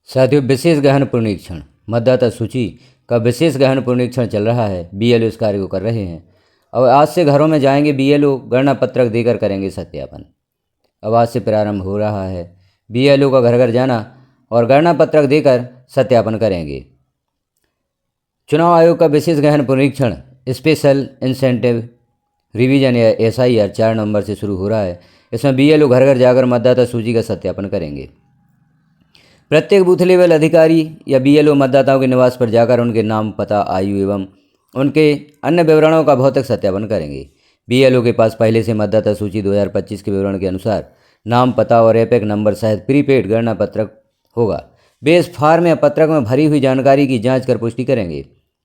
साथियों, विशेष गहन पुनरीक्षण मतदाता सूची का विशेष गहन पुनरीक्षण चल रहा है। बीएलओ इस कार्य को कर रहे हैं। अब आज से घरों में जाएंगे बीएलओ, गणना पत्रक देकर करेंगे सत्यापन। अब आज से प्रारंभ हो रहा है। बीएलओ का घर घर जाना और गणना पत्रक देकर सत्यापन करेंगे। चुनाव आयोग का विशेष गहन पुनरीक्षण स्पेशल इंसेंटिव रिवीजन या एसआईआर 4 नवंबर से शुरू हो रहा है। इसमें बीएलओ घर घर जाकर मतदाता सूची का सत्यापन करेंगे। प्रत्येक बूथ लेवल अधिकारी या बीएलओ मतदाताओं के निवास पर जाकर उनके नाम, पता, आयु एवं उनके अन्य विवरणों का भौतिक सत्यापन करेंगे। बीएलओ के पास पहले से मतदाता सूची 2025 के विवरण के अनुसार नाम, पता और एपिक नंबर सहित प्रीपेड गणना पत्रक होगा। वे इस फार्म या पत्रक में भरी हुई जानकारी की जांच कर पुष्टि करेंगे।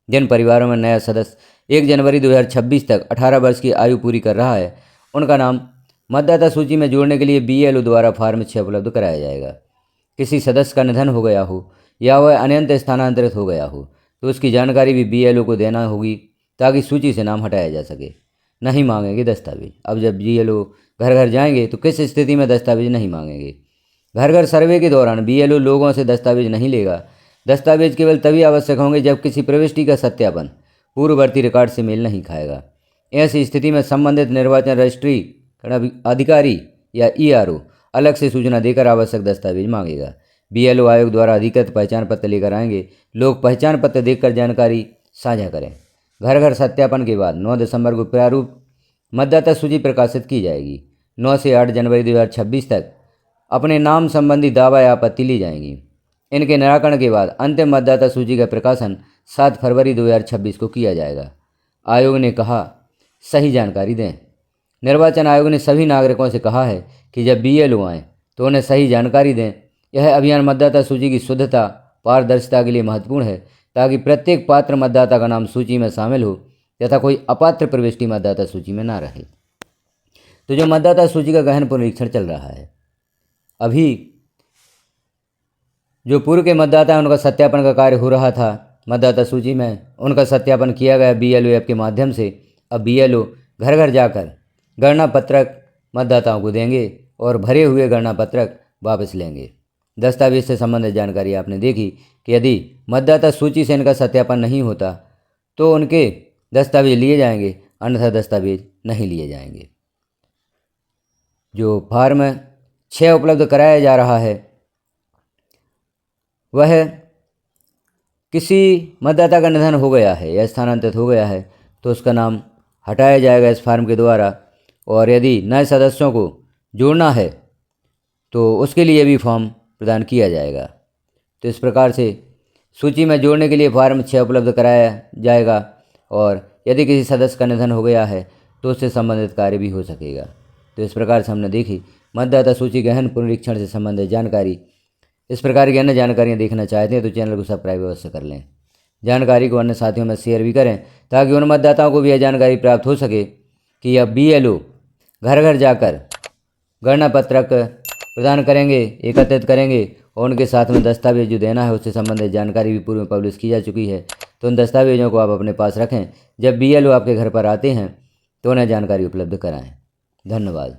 जिन परिवारों में नया सदस्य 1 जनवरी 2026 तक 18 वर्ष की आयु पूरी कर रहा है, उनका नाम मतदाता सूची में जोड़ने के लिए बीएलओ द्वारा फार्म 6 उपलब्ध कराया जाएगा। किसी सदस्य का निधन हो गया हो या वह अन्यत्र स्थानांतरित हो गया हो तो उसकी जानकारी भी बीएलओ को देना होगी ताकि सूची से नाम हटाया जा सके। नहीं मांगेंगे दस्तावेज। अब जब बीएलओ घर घर जाएंगे तो किस स्थिति में दस्तावेज नहीं मांगेंगे? घर घर सर्वे के दौरान बीएलओ लोगों से दस्तावेज नहीं लेगा। दस्तावेज केवल तभी आवश्यक होंगे जब किसी प्रविष्टि का सत्यापन पूर्ववर्ती रिकॉर्ड से मेल नहीं खाएगा। ऐसी स्थिति में संबंधित निर्वाचन रजिस्ट्री अधिकारी या ईआरओ अलग से सूचना देकर आवश्यक दस्तावेज मांगेगा। बीएलओ आयोग द्वारा अधिकृत पहचान पत्र लेकर आएंगे। लोग पहचान पत्र देखकर जानकारी साझा करें। घर घर सत्यापन के बाद 9 दिसंबर को प्रारूप मतदाता सूची प्रकाशित की जाएगी। 9 से 8 जनवरी 2026 तक अपने नाम संबंधी दावा या आपत्ति ली जाएंगी। इनके निराकरण के बाद अंतिम मतदाता सूची का प्रकाशन 7 फरवरी 2026 को किया जाएगा। आयोग ने कहा, सही जानकारी दें। निर्वाचन आयोग ने सभी नागरिकों से कहा है कि जब बीएलओ आएँ तो उन्हें सही जानकारी दें। यह अभियान मतदाता सूची की शुद्धता, पारदर्शिता के लिए महत्वपूर्ण है ताकि प्रत्येक पात्र मतदाता का नाम सूची में शामिल हो तथा कोई अपात्र प्रविष्टि मतदाता सूची में ना रहे। तो जो मतदाता सूची का गहन पुनरीक्षण चल रहा है, अभी जो पूर्व के मतदाता हैं उनका सत्यापन का कार्य हो रहा था। मतदाता सूची में उनका सत्यापन किया गया बीएलओ ऐप के माध्यम से। अब बीएलओ घर घर जाकर गणना पत्रक मतदाताओं को देंगे और भरे हुए गणना पत्रक वापस लेंगे। दस्तावेज से संबंधित जानकारी आपने देखी कि यदि मतदाता सूची से इनका सत्यापन नहीं होता तो उनके दस्तावेज लिए जाएंगे, अन्यथा दस्तावेज नहीं लिए जाएंगे। जो फार्म 6 उपलब्ध कराया जा रहा है वह किसी मतदाता का निधन हो गया है या स्थानांतरित हो गया है तो उसका नाम हटाया जाएगा इस फार्म के द्वारा। और यदि नए सदस्यों को जोड़ना है तो उसके लिए भी फॉर्म प्रदान किया जाएगा। तो इस प्रकार से सूची में जोड़ने के लिए फार्म 6 उपलब्ध कराया जाएगा और यदि किसी सदस्य का निधन हो गया है तो उससे संबंधित कार्य भी हो सकेगा। तो इस प्रकार से हमने देखी मतदाता सूची गहन पुनरीक्षण से संबंधित जानकारी। इस प्रकार की अन्य जानकारियाँ देखना चाहते हैं तो चैनल को सब्सक्राइब अवश्य कर लें। जानकारी को अन्य साथियों में शेयर भी करें ताकि उन मतदाताओं को भी यह जानकारी प्राप्त हो सके कि अब बीएलओ घर घर जाकर गणना पत्रक प्रदान करेंगे, एकत्रित करेंगे और उनके साथ में दस्तावेज जो देना है उससे संबंधित जानकारी भी पूर्व में पब्लिश की जा चुकी है। तो उन दस्तावेजों को आप अपने पास रखें। जब बीएलओ आपके घर पर आते हैं तो उन्हें जानकारी उपलब्ध कराएं। धन्यवाद।